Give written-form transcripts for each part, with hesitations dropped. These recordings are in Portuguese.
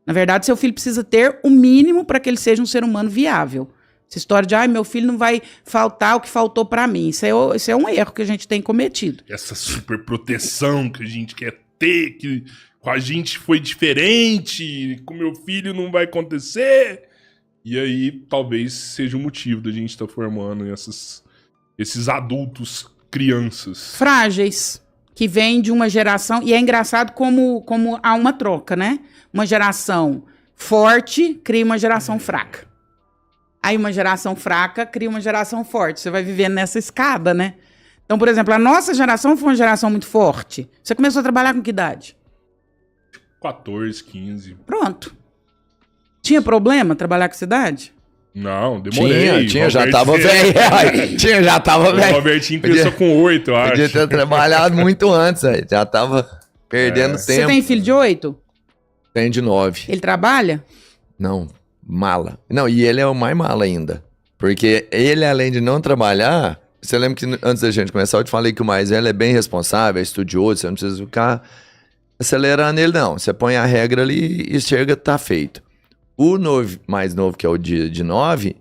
Na verdade, seu filho precisa ter o mínimo para que ele seja um ser humano viável. Essa história de, meu filho não vai faltar o que faltou para mim. Isso é um erro que a gente tem cometido. Essa super proteção que a gente quer ter, que com a gente foi diferente, com meu filho não vai acontecer. E aí, talvez seja o motivo da gente estar formando esses adultos crianças. Frágeis, que vêm de uma geração... E é engraçado como há uma troca, né? Uma geração forte cria uma geração fraca. Aí uma geração fraca cria uma geração forte. Você vai vivendo nessa escada, né? Então, por exemplo, a nossa geração foi uma geração muito forte. Você começou a trabalhar com que idade? 14, 15. Pronto. Tinha problema trabalhar com essa idade? Não, demorei. Tinha, já tava velho. Já tava velho. O Robertinho começou com 8, eu acho. Podia ter trabalhado muito antes, aí. Já tava perdendo tempo. Você tem filho de 8? Tem de 9. Ele trabalha? Não, mala. Não, e ele é o mais mala ainda. Porque ele, além de não trabalhar... Você lembra que antes da gente começar, eu te falei que o mais velho é bem responsável, é estudioso, você não precisa ficar acelerando ele, não. Você põe a regra ali e chega, tá feito. O mais novo, que é o de 9,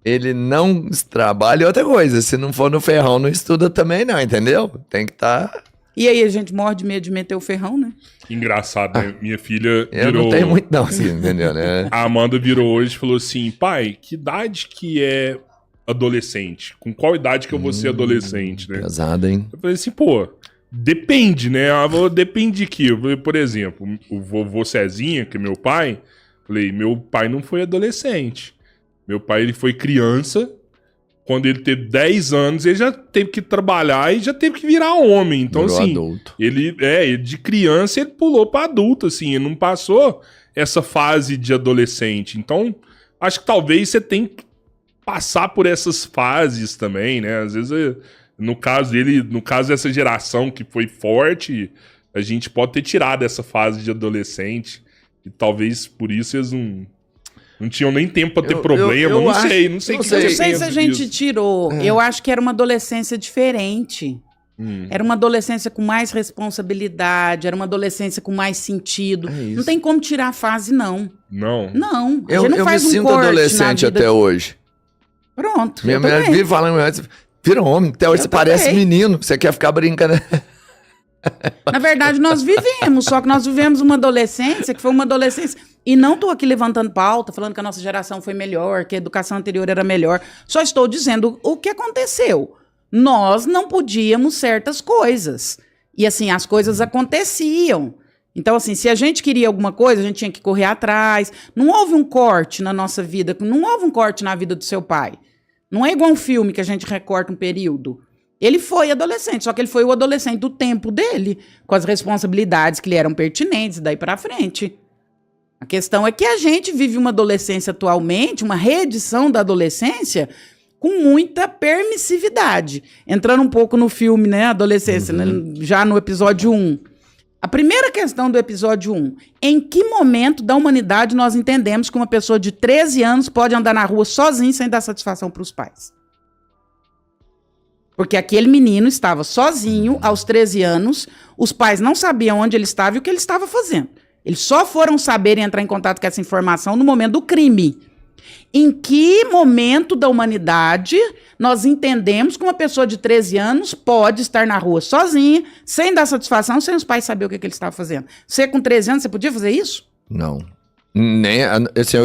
ele não trabalha. E outra coisa, se não for no ferrão, não estuda também não, entendeu? Tem que estar... E aí a gente morre de medo de meter o ferrão, né? Engraçado, né? Minha filha virou... Eu não tenho muito não, assim, entendeu, né? A Amanda virou hoje e falou assim, pai, que idade que é adolescente? Com qual idade que eu vou ser adolescente, né? Pesado, hein? Eu falei assim, depende, né? Depende de que. Por exemplo, o vovô Cezinha, que é meu pai, falei, meu pai não foi adolescente. Meu pai, ele foi criança. Quando ele teve 10 anos, ele já teve que trabalhar e já teve que virar homem. Então, virou assim, adulto. Ele de criança, ele pulou pra adulto, assim. Ele não passou essa fase de adolescente. Então, acho que talvez você tenha que passar por essas fases também, né? Às vezes, no caso dessa geração que foi forte, a gente pode ter tirado essa fase de adolescente. E talvez por isso eles não tinham nem tempo pra ter problema. Não sei o que não sei se a gente tirou. Eu acho que era uma adolescência diferente. Era uma adolescência com mais responsabilidade, era uma adolescência com mais sentido. Não tem como tirar a fase, não. Não. Não. Eu me sinto adolescente até hoje. Pronto. Minha mulher vive falando, vira homem, até hoje você parece menino, você quer ficar brincando. Na verdade, nós vivemos, só que nós vivemos uma adolescência que foi uma adolescência... E não estou aqui levantando pauta, falando que a nossa geração foi melhor, que a educação anterior era melhor. Só estou dizendo o que aconteceu. Nós não podíamos certas coisas. E assim, as coisas aconteciam. Então, assim, se a gente queria alguma coisa, a gente tinha que correr atrás. Não houve um corte na nossa vida, não houve um corte na vida do seu pai. Não é igual um filme que a gente recorta um período. Ele foi adolescente, só que ele foi o adolescente do tempo dele, com as responsabilidades que lhe eram pertinentes, daí pra frente. A questão é que a gente vive uma adolescência atualmente, uma reedição da adolescência, com muita permissividade. Entrando um pouco no filme, né, adolescência, né, já no episódio 1. A primeira questão do episódio 1. Em que momento da humanidade nós entendemos que uma pessoa de 13 anos pode andar na rua sozinha sem dar satisfação para os pais? Porque aquele menino estava sozinho aos 13 anos, os pais não sabiam onde ele estava e o que ele estava fazendo. Eles só foram saber e entrar em contato com essa informação no momento do crime. Em que momento da humanidade nós entendemos que uma pessoa de 13 anos pode estar na rua sozinha, sem dar satisfação, sem os pais saber o que ele estava fazendo? Você com 13 anos, você podia fazer isso? Não. Nem, assim,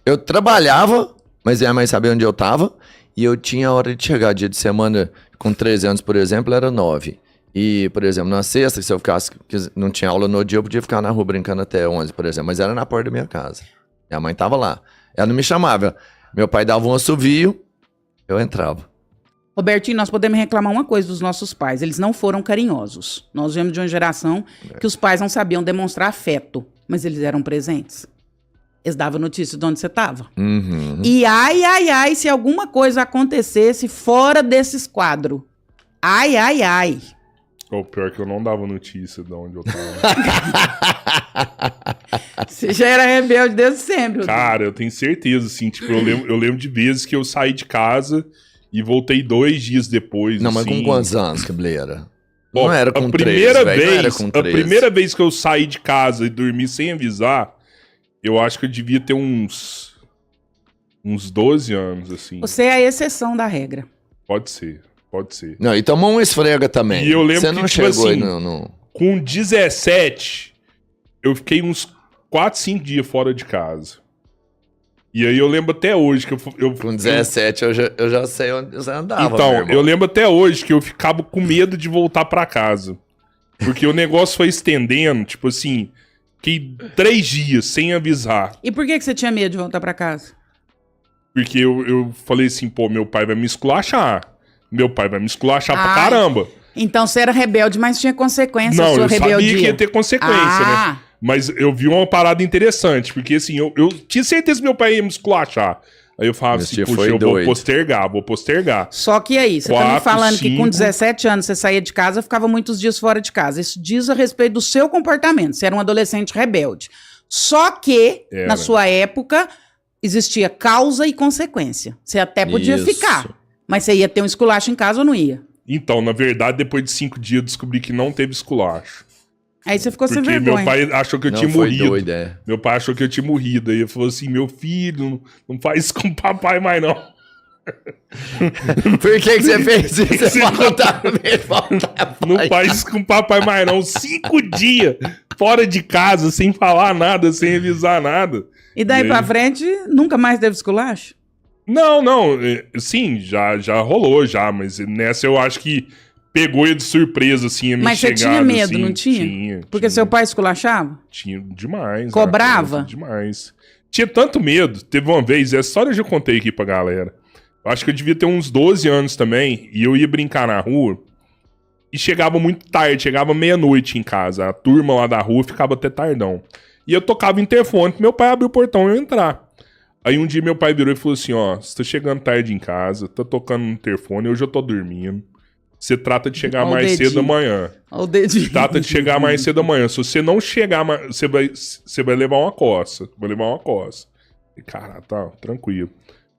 eu trabalhava, mas minha mãe sabia onde eu estava, e eu tinha a hora de chegar. Dia de semana, com 13 anos, por exemplo, era 9. E, por exemplo, na sexta, se eu ficasse, não tinha aula no dia, eu podia ficar na rua brincando até 11, por exemplo. Mas era na porta da minha casa. Minha mãe tava lá. Ela não me chamava. Meu pai dava um assovio, eu entrava. Robertinho, nós podemos reclamar uma coisa dos nossos pais. Eles não foram carinhosos. Nós viemos de uma geração que os pais não sabiam demonstrar afeto, mas eles eram presentes. Eles davam notícia de onde você estava. E ai, se alguma coisa acontecesse fora desses quadros. Ai. O pior é que eu não dava notícia de onde eu tava. Você já era rebelde desde sempre. Cara, eu tenho certeza, assim. Tipo, eu lembro de vezes que eu saí de casa e voltei 2 dias depois. Não, assim. mas com quantos anos, Cabeleira? Não era com 3, velho. não era com 3. A primeira vez que eu saí de casa e dormi sem avisar, Eu acho que eu devia ter uns 12 anos, assim. Você é a exceção da regra. Pode ser. Não, e tomou um esfrega também. E eu lembro Você que, não tipo chegou assim, no... com 17, eu fiquei uns 4, 5 dias fora de casa. E aí eu lembro até hoje que eu Com 17 eu já sei onde você andava, meu Então, irmão. eu lembro até hoje que eu ficava com medo de voltar pra casa. Porque o negócio foi estendendo, tipo assim, que 3 dias sem avisar. E por que você tinha medo de voltar pra casa? Porque eu falei assim, pô, meu pai vai me esculachar. Meu pai vai me esculachar pra Ai. caramba. Então você era rebelde, mas tinha consequência a Não, sua eu rebeldia. sabia que ia ter consequência, né? Mas eu vi uma parada interessante, porque assim, eu tinha certeza que meu pai ia me esculachar. Aí eu falava Esse assim, dia puxa, foi eu doido. vou postergar. Só que aí, você tá me 4, falando que com 5. 17 anos você saía de casa, ficava muitos dias fora de casa. Isso diz a respeito do seu comportamento. Você era um adolescente rebelde. Só que, Era. na sua época, existia causa e consequência. Você até podia Isso. ficar, mas você ia ter um esculacho em casa ou não ia? Então, na verdade, depois de 5 dias eu descobri que não teve esculacho. Aí você ficou sem Porque vergonha. meu pai achou que eu Não, tinha foi morrido. doido, é. Meu pai achou que eu tinha morrido. Aí ele falou assim, meu filho, não faz isso com o papai mais não. Por que você fez isso? Você Não Não faz isso com o papai mais não. 5 dias fora de casa, sem falar nada, sem avisar nada. E daí E aí? pra frente, nunca mais teve esculacho? Não, sim, já rolou já, mas nessa eu acho que pegou ele de surpresa, assim, a minha Mas você chegada, tinha medo, assim. não tinha? Tinha. Porque seu pai esculachava? Tinha demais. Cobrava? Demais. Tinha tanto medo. Teve uma vez, essa história eu já contei aqui pra galera. Eu acho que eu devia ter uns 12 anos também, e eu ia brincar na rua, e chegava muito tarde, chegava meia-noite em casa. A turma lá da rua ficava até tardão. E eu tocava o interfone, meu pai abriu o portão e eu ia entrar. Aí um dia meu pai virou e falou assim, ó, você tá chegando tarde em casa, tá tocando no interfone, hoje eu tô dormindo. Você trata de chegar Ó o mais dedinho. cedo amanhã. Olha o dedinho. Trata de chegar mais cedo amanhã. Se você não chegar, você vai levar uma coça. Vai levar uma coça. E, cara, tá, tranquilo.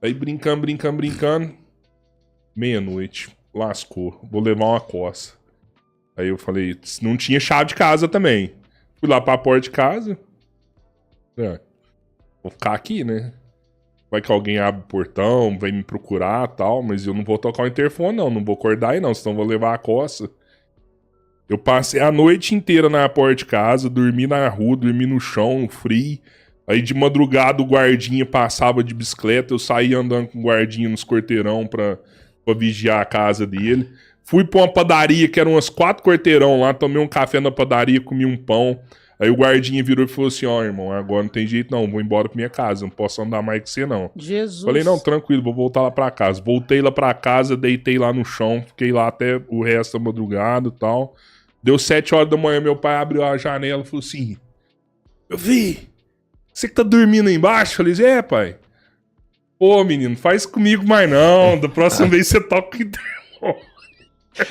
Aí brincando. Meia-noite. Lascou. Vou levar uma coça. Aí eu falei, não tinha chave de casa também. Fui lá pra porta de casa. Vou ficar aqui, né? Vai que alguém abre o portão, vai me procurar e tal, mas eu não vou tocar o interfone, não vou acordar aí não, senão vou levar a coça. Eu passei a noite inteira na porta de casa, dormi na rua, dormi no chão, frio. Aí de madrugada o guardinha passava de bicicleta, eu saía andando com o guardinha nos quarteirão pra vigiar a casa dele. Fui pra uma padaria, que eram umas 4 quarteirão lá, tomei um café na padaria, comi um pão. Aí o guardinha virou e falou assim, ó, irmão, agora não tem jeito não, vou embora pra minha casa, não posso andar mais com você não. Jesus. Falei, não, tranquilo, vou voltar lá pra casa. Voltei lá pra casa, deitei lá no chão, fiquei lá até o resto da madrugada e tal. Deu 7 horas da manhã, meu pai abriu a janela e falou assim, meu filho, você que tá dormindo aí embaixo? Falei, pai. Pô, menino, faz comigo mais não, da próxima vez você toca o interfone.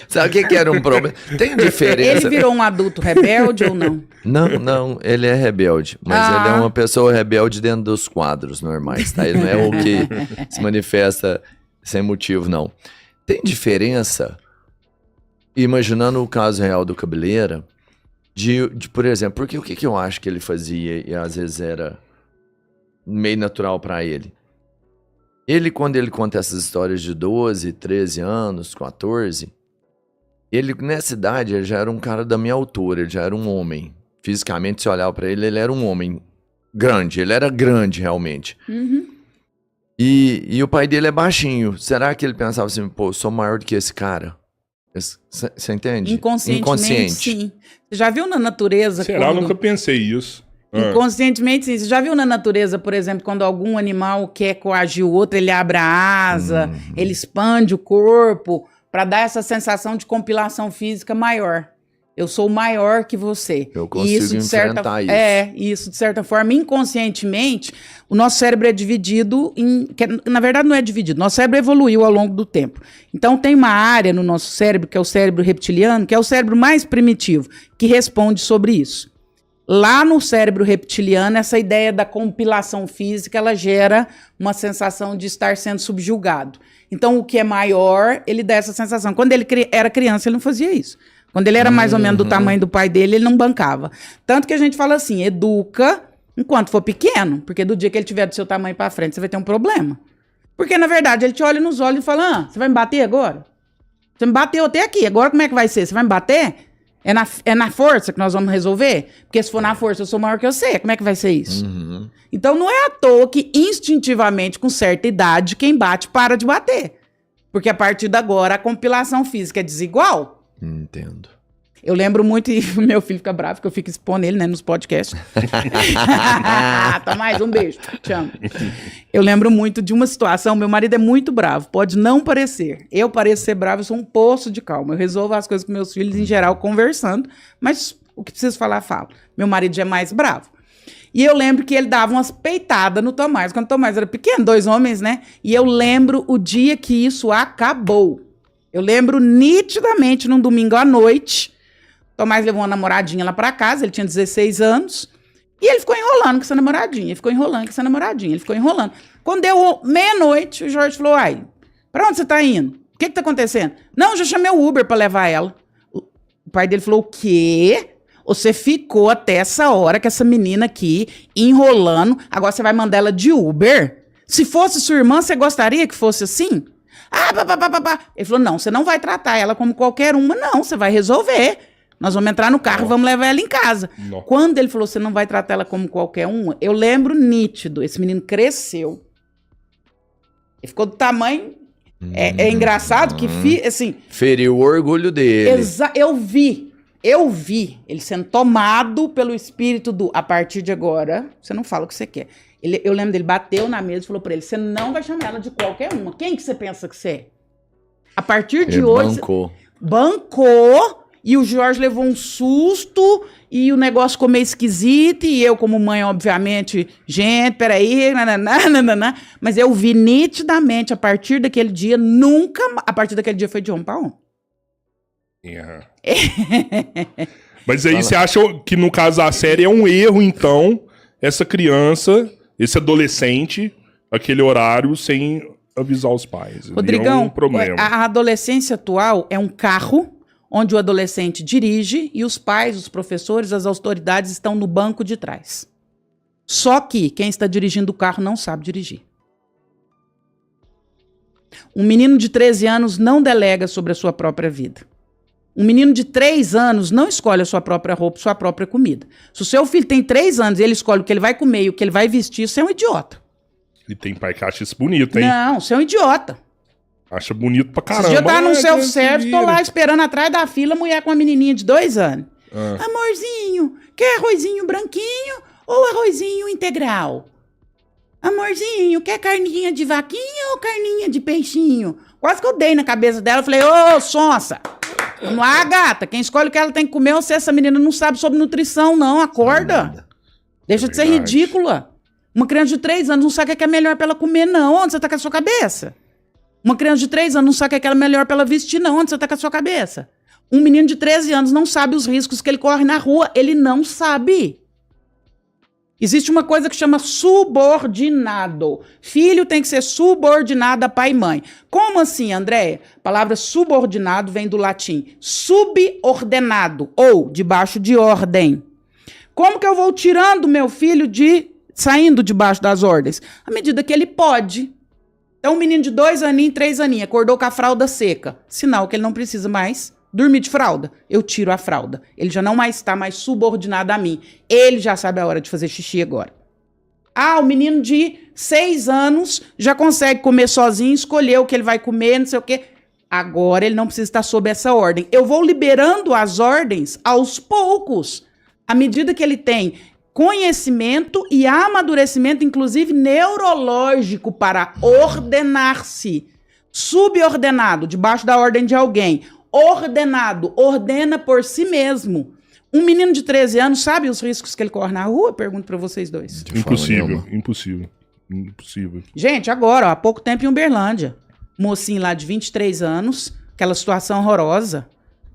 Sabe o que era um problema? Tem diferença. Ele virou um adulto rebelde ou não? Não, ele é rebelde. Mas ele é uma pessoa rebelde dentro dos quadros normais, tá? Ele não é o que se manifesta sem motivo, não. Tem diferença, imaginando o caso real do Cabeleira, de por exemplo, porque o que eu acho que ele fazia e às vezes era meio natural pra ele? Ele, quando ele conta essas histórias de 12, 13 anos, 14... Ele, nessa idade, ele já era um cara da minha altura, ele já era um homem. Fisicamente, se olhar pra ele, ele era um homem grande, ele era grande, realmente. Uhum. E o pai dele é baixinho. Será que ele pensava assim, pô, eu sou maior do que esse cara? Você entende? Inconscientemente, sim. Você já viu na natureza Será? Eu quando... nunca pensei isso. Inconscientemente, sim. Você já viu na natureza, por exemplo, quando algum animal quer coagir o outro, ele abre a asa, ele expande o corpo... para dar essa sensação de compilação física maior. Eu sou maior que você. Eu consigo enfrentar isso. Isso, de certa forma, inconscientemente, o nosso cérebro é dividido na verdade não é dividido, nosso cérebro evoluiu ao longo do tempo. Então tem uma área no nosso cérebro, que é o cérebro reptiliano, que é o cérebro mais primitivo, que responde sobre isso. Lá no cérebro reptiliano, essa ideia da compilação física, ela gera uma sensação de estar sendo subjugado. Então, o que é maior, ele dá essa sensação. Quando ele era criança, ele não fazia isso. Quando ele era mais ou menos do tamanho do pai dele, ele não bancava. Tanto que a gente fala assim, educa, Enquanto for pequeno, porque do dia que ele tiver do seu tamanho pra frente, você vai ter um problema. Porque, na verdade, ele te olha nos olhos e fala, você vai me bater agora? Você me bateu até aqui, agora como é que vai ser? Você vai me bater? É na força que nós vamos resolver? Porque se for na força, eu sou maior que você. Como é que vai ser isso? Uhum. Então, não é à toa que, instintivamente, com certa idade, quem bate para de bater. Porque, a partir de agora, a compilação física é desigual. Entendo. Eu lembro muito, e o meu filho fica bravo, porque eu fico expondo ele, né, nos podcasts. Tá mais, um beijo, te amo. Eu lembro muito de uma situação, meu marido é muito bravo, pode não parecer. Eu pareço ser bravo, eu sou um poço de calma. Eu resolvo as coisas com meus filhos, em geral, conversando, mas o que preciso falar, falo. Meu marido já é mais bravo. E eu lembro que ele dava umas peitadas no Tomás, quando o Tomás era pequeno, 2 homens, né? E eu lembro o dia que isso acabou. Eu lembro nitidamente, num domingo à noite, Tomás levou uma namoradinha lá pra casa, ele tinha 16 anos, e ele ficou enrolando com essa namoradinha, ele ficou enrolando. Quando deu meia-noite, o Jorge falou, pra onde você tá indo? O que tá acontecendo? Não, eu já chamei o Uber pra levar ela. O pai dele falou, o quê? Você ficou até essa hora com essa menina aqui, enrolando, agora você vai mandar ela de Uber? Se fosse sua irmã, você gostaria que fosse assim? Ele falou, não, você não vai tratar ela como qualquer uma, não, você vai resolver. Nós vamos entrar no carro e vamos levar ela em casa. Não. Quando ele falou, você não vai tratar ela como qualquer uma, eu lembro nítido, esse menino cresceu. Ele ficou do tamanho... É engraçado que, assim... Feriu o orgulho dele. Eu vi ele sendo tomado pelo espírito do, a partir de agora, você não fala o que você quer. Eu lembro dele, bateu na mesa e falou pra ele, você não vai chamar ela de qualquer uma. Quem que você pensa que você é? A partir de hoje... Bancou... E o Jorge levou um susto, e o negócio ficou meio esquisito, e eu, como mãe, obviamente, gente, peraí, nananã, mas eu vi nitidamente, a partir daquele dia, a partir daquele dia foi de homem pra homem. Yeah. Mas aí você acha que, no caso da série, é um erro, então, essa criança, esse adolescente, aquele horário, sem avisar os pais? Rodrigão, é um problema. A adolescência atual é um carro onde o adolescente dirige e os pais, os professores, as autoridades estão no banco de trás. Só que quem está dirigindo o carro não sabe dirigir. Um menino de 13 anos não delega sobre a sua própria vida. Um menino de 3 anos não escolhe a sua própria roupa, sua própria comida. Se o seu filho tem 3 anos e ele escolhe o que ele vai comer e o que ele vai vestir, você é um idiota. E tem pai que acha isso bonito, hein? Não, você é um idiota. Acha bonito pra caramba. Se eu tava no self-service, tô lá esperando atrás da fila, mulher com uma menininha de 2 anos. Amorzinho, quer arrozinho branquinho ou arrozinho integral? Amorzinho, quer carninha de vaquinha ou carninha de peixinho? Quase que eu dei na cabeça dela, falei, ô, sonsa, vamos lá, gata, quem escolhe o que ela tem que comer, ou se essa menina não sabe sobre nutrição, não, acorda. Deixa de ser ridícula. Uma criança de 3 anos não sabe o que é melhor pra ela comer, não. Onde você tá com a sua cabeça? Uma criança de 3 anos não sabe o que é melhor pra ela vestir, não. Onde você tá com a sua cabeça? Um menino de 13 anos não sabe os riscos que ele corre na rua. Ele não sabe. Existe uma coisa que chama subordinado. Filho tem que ser subordinado a pai e mãe. Como assim, Andréia? A palavra subordinado vem do latim subordenado, ou debaixo de ordem. Como que eu vou tirando meu filho saindo debaixo das ordens? À medida que ele pode. Então, um menino de 2 aninhos, 3 aninhos, acordou com a fralda seca. Sinal que ele não precisa mais dormir de fralda. Eu tiro a fralda. Ele já não mais está mais subordinado a mim. Ele já sabe a hora de fazer xixi agora. O menino de 6 anos já consegue comer sozinho, escolher o que ele vai comer, não sei o quê. Agora ele não precisa estar sob essa ordem. Eu vou liberando as ordens aos poucos, à medida que ele tem conhecimento e amadurecimento, inclusive neurológico, para ordenar-se. Subordenado, debaixo da ordem de alguém. Ordenado, ordena por si mesmo. Um menino de 13 anos sabe os riscos que ele corre na rua? Pergunto para vocês dois. Impossível. Gente, agora, há pouco tempo em Uberlândia, mocinho lá de 23 anos, aquela situação horrorosa,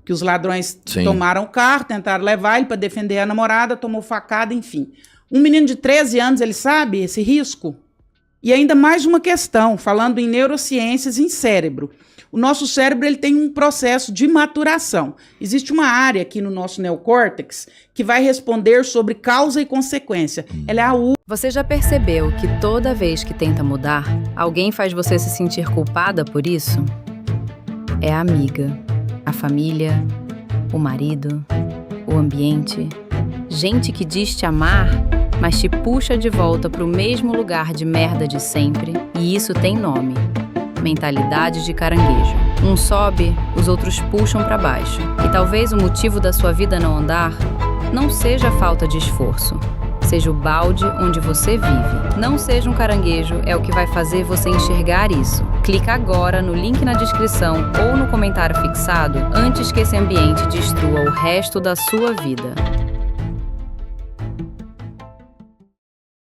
que os ladrões tomaram o carro, tentaram levar ele para defender a namorada, tomou facada, enfim. Um menino de 13 anos, ele sabe esse risco? E ainda mais uma questão, falando em neurociências em cérebro. O nosso cérebro ele tem um processo de maturação. Existe uma área aqui no nosso neocórtex que vai responder sobre causa e consequência. Ela é a Você já percebeu que toda vez que tenta mudar, alguém faz você se sentir culpada por isso? É a amiga, a família, o marido, o ambiente, gente que diz te amar, mas te puxa de volta para o mesmo lugar de merda de sempre, e isso tem nome: mentalidade de caranguejo. Um sobe, os outros puxam para baixo. E talvez o motivo da sua vida não andar não seja a falta de esforço, seja o balde onde você vive. Não seja um caranguejo é o que vai fazer você enxergar isso. Clica agora no link na descrição ou no comentário fixado antes que esse ambiente destrua o resto da sua vida.